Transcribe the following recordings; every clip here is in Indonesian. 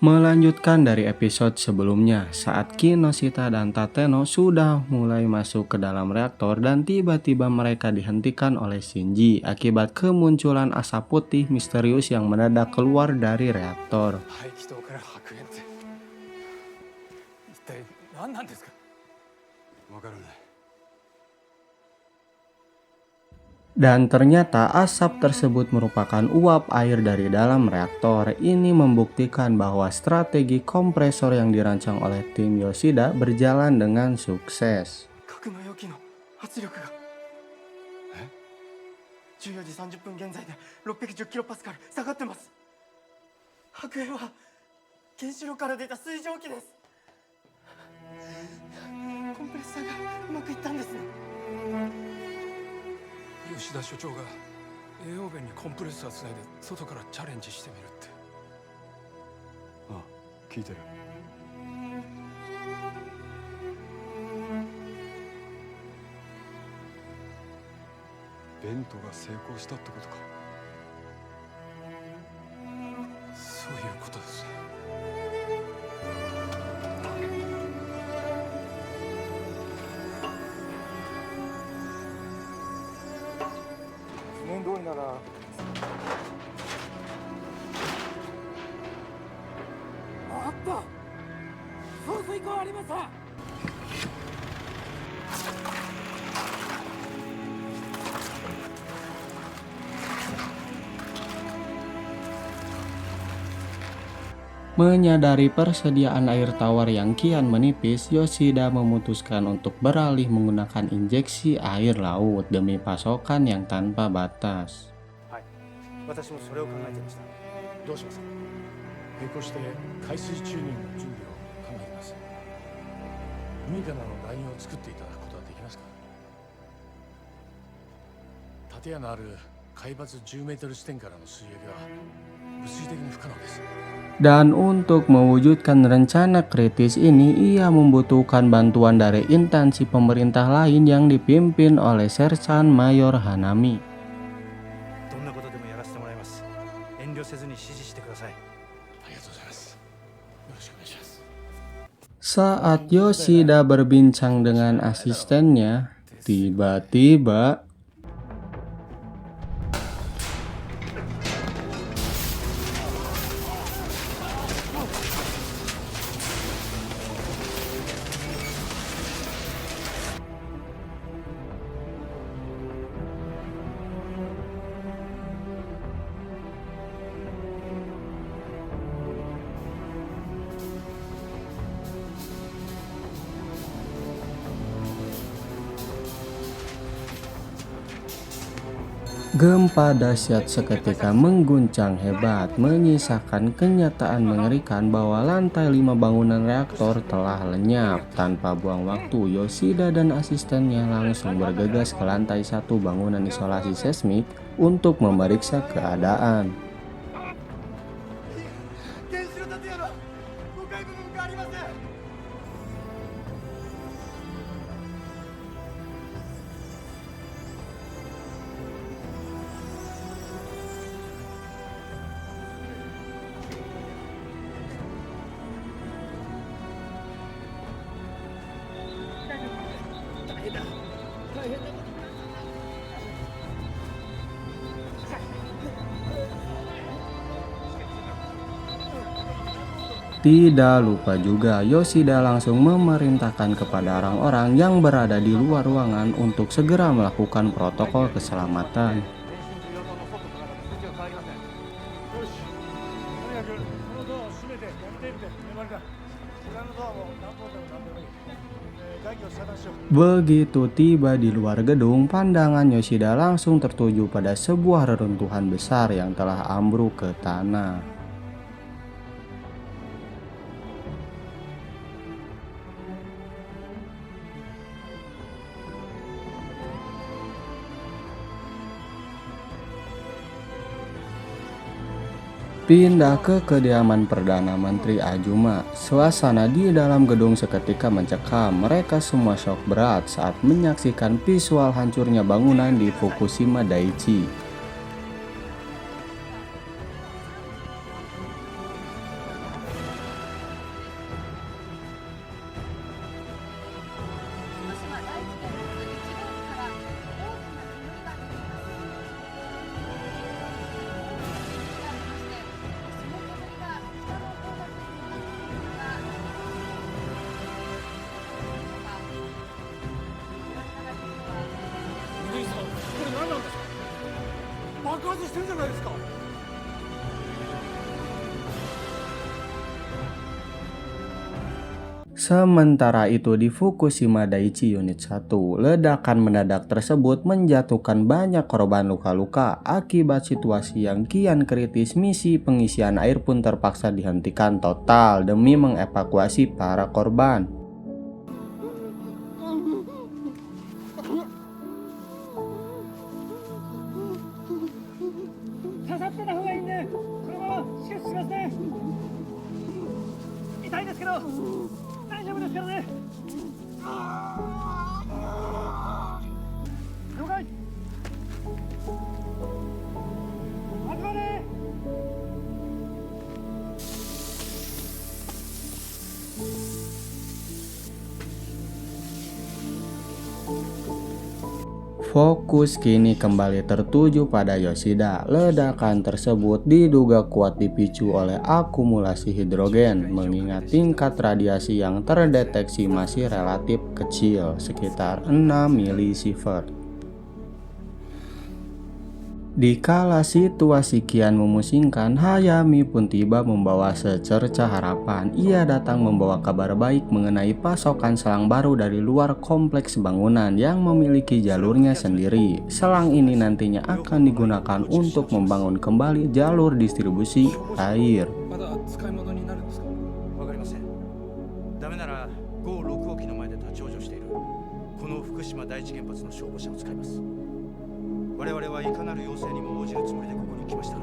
Melanjutkan dari episode sebelumnya, saat Kinoshita dan Tateno sudah mulai masuk ke dalam reaktor dan tiba-tiba mereka dihentikan oleh Shinji akibat kemunculan asap putih misterius yang mendadak keluar dari reaktor. 排気筒から白煙って一体何なんですか。わからない。 Dan ternyata asap tersebut merupakan uap air dari dalam reaktor. Ini membuktikan bahwa strategi kompresor yang dirancang oleh tim Yoshida berjalan dengan sukses. 格納容器の圧力が14時30分現在で610キロパスカル下がってます。白煙は原子炉から出た水蒸気です。コンプレッサーがうまくいったんですね。吉田所長が栄養弁にコンプレッサーつないで外からチャレンジしてみるって。ああ、聞いてる。ベントが成功したってことか。そういうことです。図面通りならあった。送水口ありました。 Menyadari persediaan air tawar yang kian menipis, Yoshida memutuskan untuk beralih menggunakan injeksi air laut demi pasokan yang tanpa batas. 私もそれを考えていました。どうしますか。並行して海水チューニングの準備を考えています。海からのラインを作っていただくことはできますか。建屋のある海抜10メートル地点からの水泳は物理的に不可能です。 Dan untuk mewujudkan rencana kritis ini, ia membutuhkan bantuan dari instansi pemerintah lain yang dipimpin oleh Sersan Mayor Hanami. Saat Yoshida berbincang dengan asistennya, tiba-tiba gempa dahsyat seketika mengguncang hebat, menyisakan kenyataan mengerikan bahwa lantai 5 bangunan reaktor telah lenyap. Tanpa buang waktu, Yoshida dan asistennya langsung bergegas ke lantai 1 bangunan isolasi seismik untuk memeriksa keadaan. Tidak lupa juga, Yoshida langsung memerintahkan kepada orang-orang yang berada di luar ruangan untuk segera melakukan protokol keselamatan. Begitu tiba di luar gedung, pandangan Yoshida langsung tertuju pada sebuah reruntuhan besar yang telah ambruk ke tanah. Pindah ke kediaman Perdana Menteri Azuma. Suasana di dalam gedung seketika mencekam. Mereka semua shock berat saat menyaksikan visual hancurnya bangunan di Fukushima Daiichi. としてるじゃないですか。 Sementara itu di Fukushima Daiichi Unit 1, ledakan mendadak tersebut menjatuhkan banyak korban luka-luka. Akibat situasi yang kian kritis, misi pengisian air pun terpaksa dihentikan total demi mengevakuasi para korban. 刺さってた方がいいんで、このまま止血しますね。痛いですけど大丈夫ですからね。了解。集まれ。 Fokus kini kembali tertuju pada Yoshida. Ledakan tersebut diduga kuat dipicu oleh akumulasi hidrogen, mengingat tingkat radiasi yang terdeteksi masih relatif kecil, sekitar 6 milisievert. Dikala situasi kian memusingkan, Hayami pun tiba membawa secerca harapan. Ia datang membawa kabar baik mengenai pasokan selang baru dari luar kompleks bangunan yang memiliki jalurnya sendiri. Selang ini nantinya akan digunakan untuk membangun kembali jalur distribusi air. まだ使い物になるんですか。わかりません。ダメなら5、6号機の前で立ち往生しているこの福島第一原発の消防車を使います。我々はいかなる要請にも応じるつもりでここに来ました。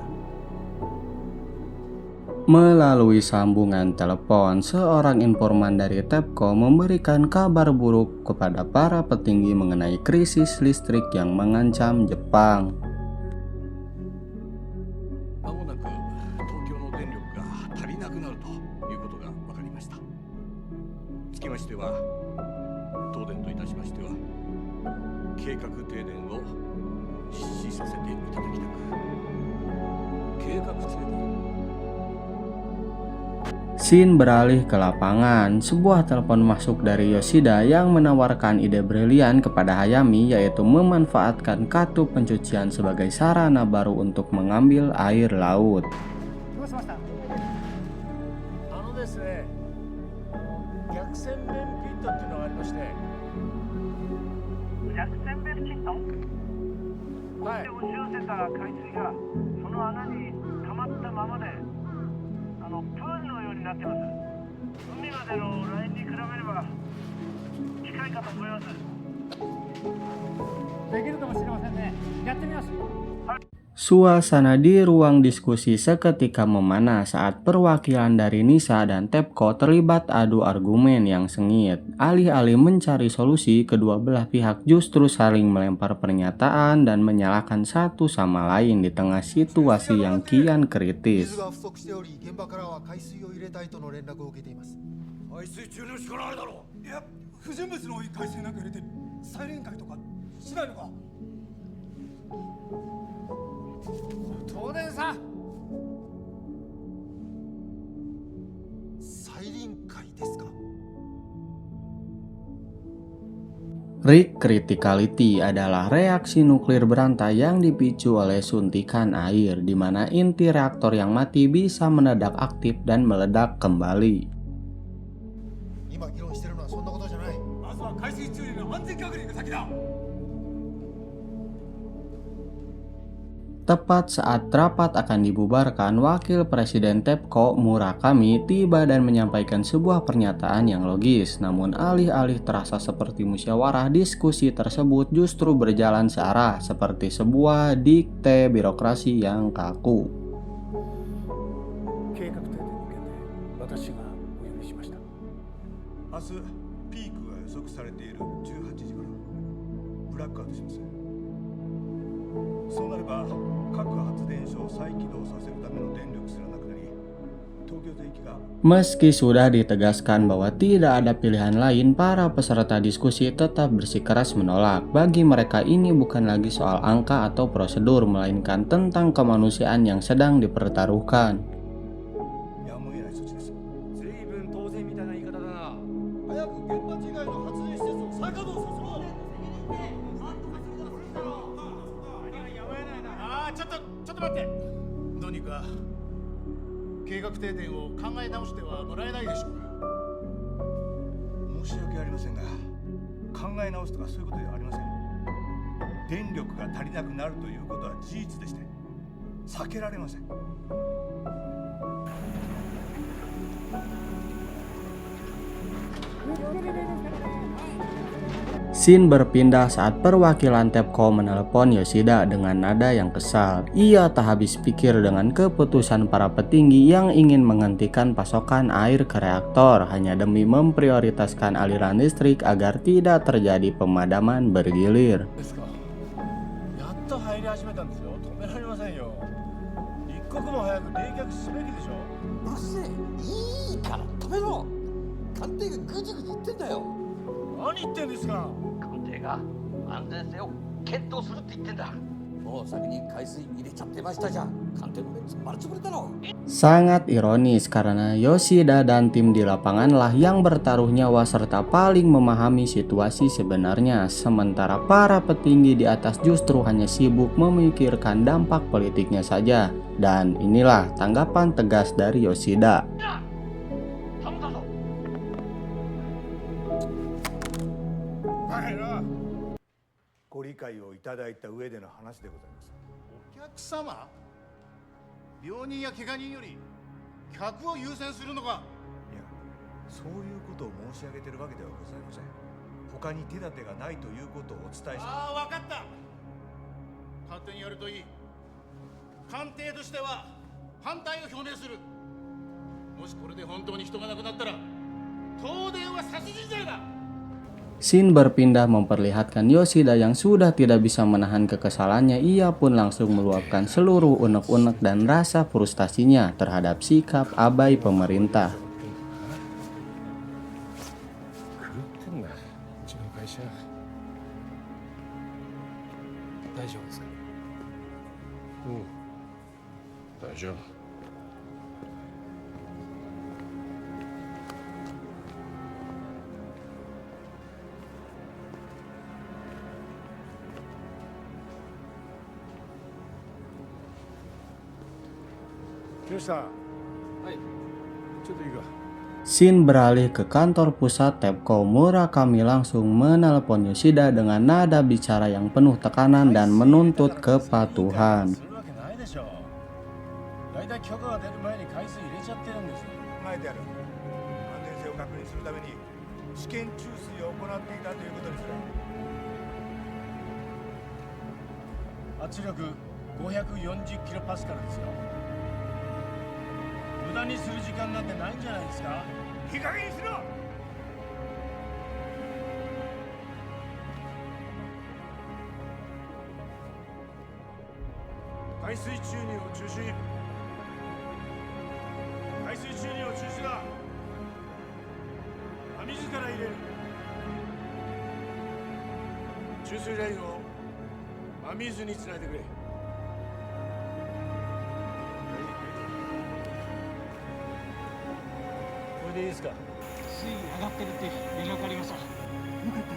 Melalui sambungan telepon, seorang informan dari TEPCO memberikan kabar buruk kepada para petinggi mengenai krisis listrik yang mengancam Jepang. まもなく東京の電力が足りなくなるということが分かりました。つきましては、東電といたしましては、計画停電を実施させていただきたく。計画停電。 Scene beralih ke lapangan. Sebuah telepon masuk dari Yoshida yang menawarkan ide brilian kepada Hayami, yaitu memanfaatkan katup pencucian sebagai sarana baru untuk mengambil air laut. どうしました。ですね、逆洗面ピットっていうのがありまして。逆洗面キット。はい。押し寄せた海水がその穴に溜まったままで、プールのようになってます。海までのラインに比べれば近いかと思います。できるかもしれませんね。やってみます。 Suasana di ruang diskusi seketika memanas saat perwakilan dari NISA dan TEPCO terlibat adu argumen yang sengit. Alih-alih mencari solusi, kedua belah pihak justru saling melempar pernyataan dan menyalahkan satu sama lain di tengah situasi yang kian kritis. 排水中の力あるだろう。いや、不純物の多い海水なんか入れてサイレン海とかしないのか。東電さん。サイレン海ですか。 Rig criticality adalah reaksi nuklir berantai yang dipicu oleh suntikan air, di mana inti reaktor yang mati bisa mendadak aktif dan meledak kembali. 今議論してるのはそんなことじゃない。まずは海水中の安全確認が先だ。 Tepat saat rapat akan dibubarkan, Wakil Presiden TEPCO Murakami tiba dan menyampaikan sebuah pernyataan yang logis. Namun alih-alih terasa seperti musyawarah, diskusi tersebut justru berjalan searah seperti sebuah dikte birokrasi yang kaku. 計画停電の件で私がお呼びしました。明日ピークが予測されている18時からブラックアウトします。そうなれば各発電所を再起動させるための電力すらなくなり、東京全域が Meski sudah ditegaskan bahwa tidak ada pilihan lain, para peserta diskusi tetap bersikeras menolak. Bagi mereka ini bukan lagi soal angka atau prosedur, melainkan tentang kemanusiaan yang sedang dipertaruhkan. やむを得ない措置です。随分当然みたいな言い方だな。早く原発以外の発電施設を再稼働させろ。ちょっとが計画停電を考え直してはもらえないでしょうか。申し訳ありませんが、考え直すとかそういうことではありません。電力が足りなくなるということは事実でして避けられません。Scene berpindah saat perwakilan Tepco menelepon Yoshida dengan nada yang kesal. Ia tak habis pikir dengan keputusan para petinggi yang ingin menghentikan pasokan air ke reaktor hanya demi memprioritaskan aliran listrik agar tidak terjadi pemadaman bergilir. ですか。やっと入り始めたんですよ。止められませんよ。一刻も早く冷却すべきでしょ。うるせえ、いいから止めろ。官邸がぐじぐじ言ってんだよ。何言ってんですか。官邸が安全性を検討するって言ってんだ。もう先に海水入れちゃってましたじゃん。官邸の目丸つぶれたの。 Sangat ironis karena Yoshida dan tim di lapangan lah yang bertaruh nyawa serta paling memahami situasi sebenarnya, sementara para petinggi di atas justru hanya sibuk memikirkan dampak politiknya saja. Dan inilah tanggapan tegas dari Yoshida. 頼んだぞ。はいな。ご理解をいただいた上での話でございます。お客様、病人や怪我人より客を優先するのか。いや、そういうことを申し上げてるわけではございません。他に手立てがないということをお伝えします。ああ、分かった。勝手にやるといい。官邸としては反対を表明する。もしこれで本当に人が亡くなったら東電は殺人罪だ。 Scene berpindah memperlihatkan Yoshida yang sudah tidak bisa menahan kekesalannya. Ia pun langsung meluapkan seluruh unek-unek dan rasa frustasinya terhadap sikap abai pemerintah. 狂ってんな、うちの会社。大丈夫ですか。うん、大丈夫。Scene beralih ke kantor pusat Tepco. Murakami langsung menelepon Yoshida dengan nada bicara yang penuh tekanan dan menuntut kepatuhan. 大体許可が出る前に海水入れちゃってるんです。前である。安全性を確認するために試験注水を行っていたということですが、圧力540キロパスカルですよ。無駄にする時間なんてないんじゃないですか。いい加減にしろ。海水注入を中止。海水注入を中止だ。真水から入れる。注水ラインを真水につないでくれ。これでいいですか。水位上がってるって連絡ありました。よかった。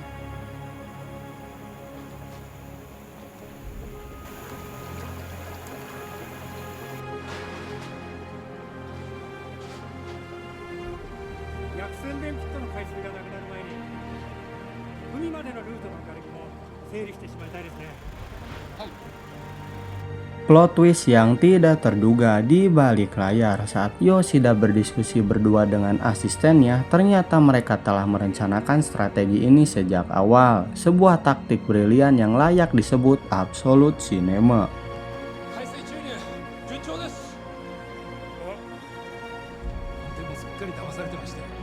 薬船電ピットの海水がなくなる前に海までのルートの瓦礫も整理してしまいたいですね。はい。Plot twist yang tidak terduga di balik layar saat Yoshida berdiskusi berdua dengan asistennya, ternyata mereka telah merencanakan strategi ini sejak awal. Sebuah taktik brilian yang layak disebut absolute cinema. 海水注入順調です。でもすっかり騙されてまして、勝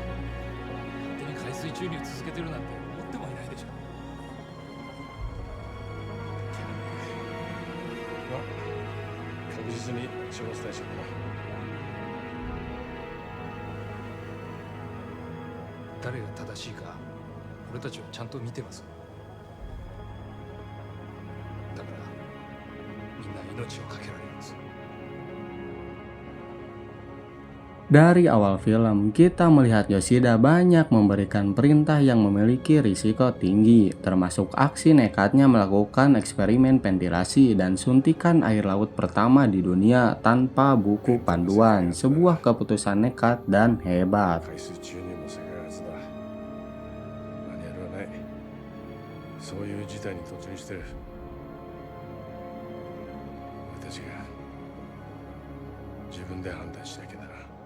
手に海水注入続けてるなんて思ってもいないでしょ。確実に処罰対象だ。誰が正しいか俺たちはちゃんと見てます。だからみんな命を懸けられるんです。Dari awal film, kita melihat Yoshida banyak memberikan perintah yang memiliki risiko tinggi, termasuk aksi nekatnya melakukan eksperimen ventilasi dan suntikan air laut pertama di dunia tanpa buku panduan, sebuah keputusan nekat dan hebat. 海水注入も世界初だ。マニュアルはない。そういう事態に突入してる。俺たちが自分で判断しなきゃならん。